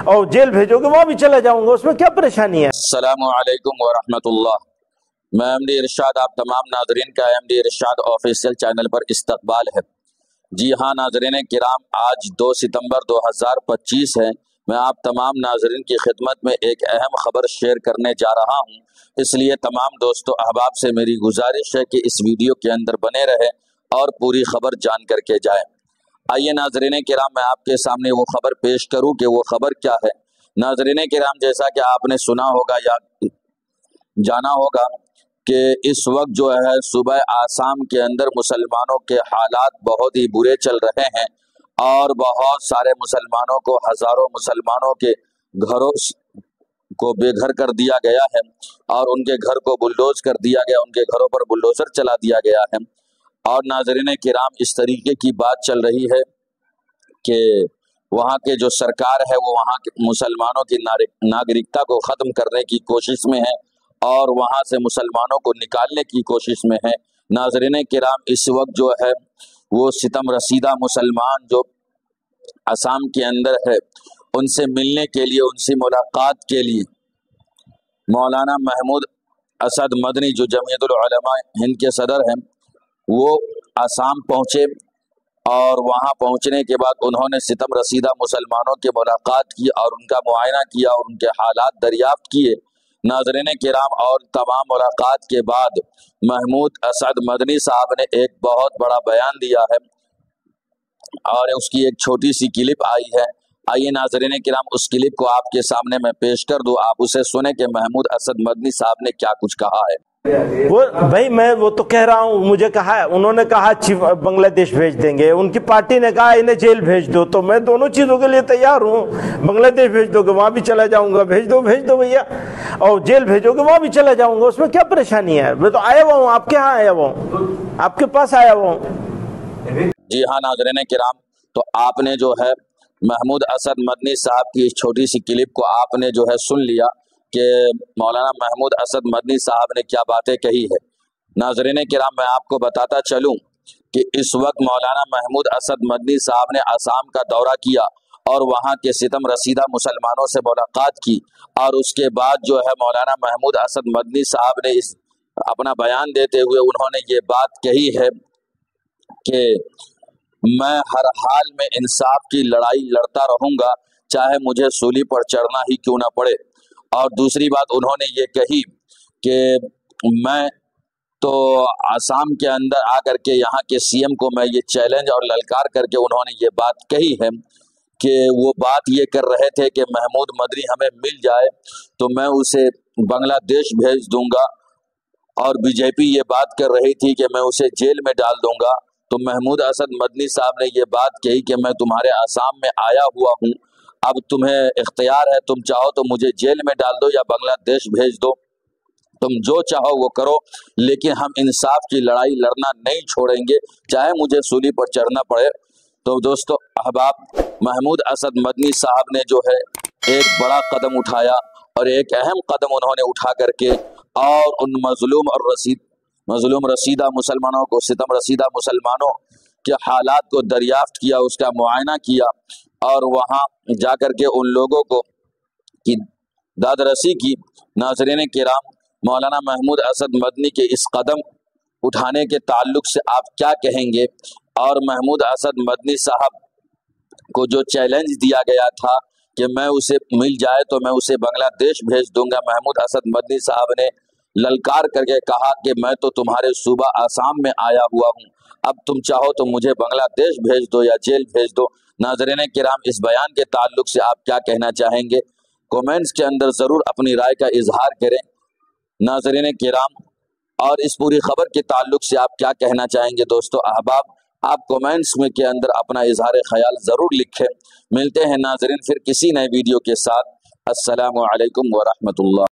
اور जेल भेजोगे वहाँ भी चला जाऊंगा, उसमें क्या परेशानी है। अस्सलामु अलैकुम व रहमतुल्लाह। मैं एमडी इरशाद आप तमाम नाजरीन का एमडी इरशाद ऑफिशियल चैनल पर इस्तकबाल है। जी हाँ नाजरीन किराम, आज 2 सितंबर 2025 है। मैं आप तमाम नाजरीन की खिदमत में एक अहम खबर शेयर करने जा रहा हूँ, इसलिए तमाम दोस्तों अहबाब से मेरी गुजारिश है कि इस वीडियो के अंदर बने रहें और पूरी खबर जान करके जाएं। आइए नाजरीन किराम, मैं आपके सामने वो खबर पेश करूँ कि वो खबर क्या है। नाजरीन किराम, जैसा कि आपने सुना होगा या जाना होगा कि इस वक्त जो है सूबह आसाम के अंदर मुसलमानों के हालात बहुत ही बुरे चल रहे हैं और बहुत सारे मुसलमानों को, हजारों मुसलमानों के घरों को बेघर कर दिया गया है और उनके घर को बुलडोज कर दिया गया, उनके घरों पर बुलडोजर चला दिया गया है। और नाजरीन किराम, इस तरीके की बात चल रही है कि वहाँ के जो सरकार है वो वहाँ के मुसलमानों की नागरिकता को ख़त्म करने की कोशिश में है और वहाँ से मुसलमानों को निकालने की कोशिश में है। नाजरीन किराम, इस वक्त जो है वो सितम रसीदा मुसलमान जो असम के अंदर है, उनसे मिलने के लिए, उनसे मुलाकात के लिए मौलाना महमूद असद मदनी जो जमीयतुल उलमा हिंद के सदर हैं, वो असम पहुँचे और वहाँ पहुँचने के बाद उन्होंने सितम रसीदा मुसलमानों की मुलाकात की और उनका मुआयना किया और उनके हालात दरियाफ्त किए। नाज़रीन किराम, और तमाम मुलाकात के बाद महमूद असद मदनी साहब ने एक बहुत बड़ा बयान दिया है और उसकी एक छोटी सी क्लिप आई है। आइए नाज़रीन किराम, उस क्लिप को आपके सामने मैं पेश कर दूं, आप उसे सुने कि महमूद असद मदनी साहब ने क्या कुछ कहा है। वो भाई मैं वो तो कह रहा हूँ, मुझे कहा है, उन्होंने कहा बांग्लादेश भेज देंगे, उनकी पार्टी ने कहा इन्हें जेल भेज दो, तो मैं दोनों चीजों के लिए तैयार हूँ। बांग्लादेश भेज दोगे वहां भी चला जाऊंगा, भेज दो भैया, और जेल भेजोगे वहां भी चला जाऊंगा, उसमें क्या परेशानी है। मैं तो आया हुआ हूँ, आपके यहाँ आया हुआ हूँ, आपके पास आया हुआ हूँ। जी हाँ नाज़रीन किराम, तो आपने जो है महमूद असद मदनी साहब की इस छोटी सी क्लिप को आपने जो है सुन लिया कि मौलाना महमूद असद मदनी साहब ने क्या बातें कही है। नाज़रीन किराम, मैं आपको बताता चलूं कि इस वक्त मौलाना महमूद असद मदनी साहब ने असम का दौरा किया और वहां के सितम रसीदा मुसलमानों से मुलाकात की और उसके बाद जो है मौलाना महमूद असद मदनी साहब ने इस अपना बयान देते हुए उन्होंने ये बात कही है कि मैं हर हाल में इंसाफ की लड़ाई लड़ता रहूंगा, चाहे मुझे सूली पर चढ़ना ही क्यों ना पड़े। और दूसरी बात उन्होंने ये कही कि मैं तो आसाम के अंदर आकर के यहाँ के सीएम को मैं ये चैलेंज और ललकार करके उन्होंने ये बात कही है कि वो बात ये कर रहे थे कि महमूद मदनी हमें मिल जाए तो मैं उसे बांग्लादेश भेज दूंगा, और बीजेपी ये बात कर रही थी कि मैं उसे जेल में डाल दूंगा। तो महमूद असद मदनी साहब ने ये बात कही कि मैं तुम्हारे आसाम में आया हुआ हूँ, अब तुम्हें इख्तियार है, तुम चाहो तो मुझे जेल में डाल दो या बांग्लादेश भेज दो, तुम जो चाहो वो करो, लेकिन हम इंसाफ की लड़ाई लड़ना नहीं छोड़ेंगे, चाहे मुझे सूली पर चढ़ना पड़े। तो दोस्तों अहबाब, महमूद असद मदनी साहब ने जो है एक बड़ा कदम उठाया और एक अहम कदम उन्होंने उठा करके और उन मजलूम रसीदा मुसलमानों को, सितम रसीदा मुसलमानों के हालात को दरियाफ्त किया, उसका मुआयना किया और वहाँ जाकर के उन लोगों को की दादरसी की। नाज़रीन किराम, मौलाना महमूद असद मदनी के इस कदम उठाने के ताल्लुक से आप क्या कहेंगे, और महमूद असद मदनी साहब को जो चैलेंज दिया गया था कि मैं उसे मिल जाए तो मैं उसे बांग्लादेश भेज दूंगा, महमूद असद मदनी साहब ने ललकार करके कहा कि मैं तो तुम्हारे सूबा आसाम में आया हुआ हूँ, अब तुम चाहो तो मुझे बांग्लादेश भेज दो या जेल भेज दो। नाज़रीन किराम, इस बयान के ताल्लुक से आप क्या कहना चाहेंगे, कमेंट्स के अंदर ज़रूर अपनी राय का इजहार करें। नाज़रीन किराम, और इस पूरी खबर के ताल्लुक से आप क्या कहना चाहेंगे दोस्तों अहबाब, आप कमेंट्स में के अंदर अपना इजहार ख्याल ज़रूर लिखें। मिलते हैं नाज़रीन फिर किसी नए वीडियो के साथ। अस्सलामु अलैकुम व रहमतुल्लाह।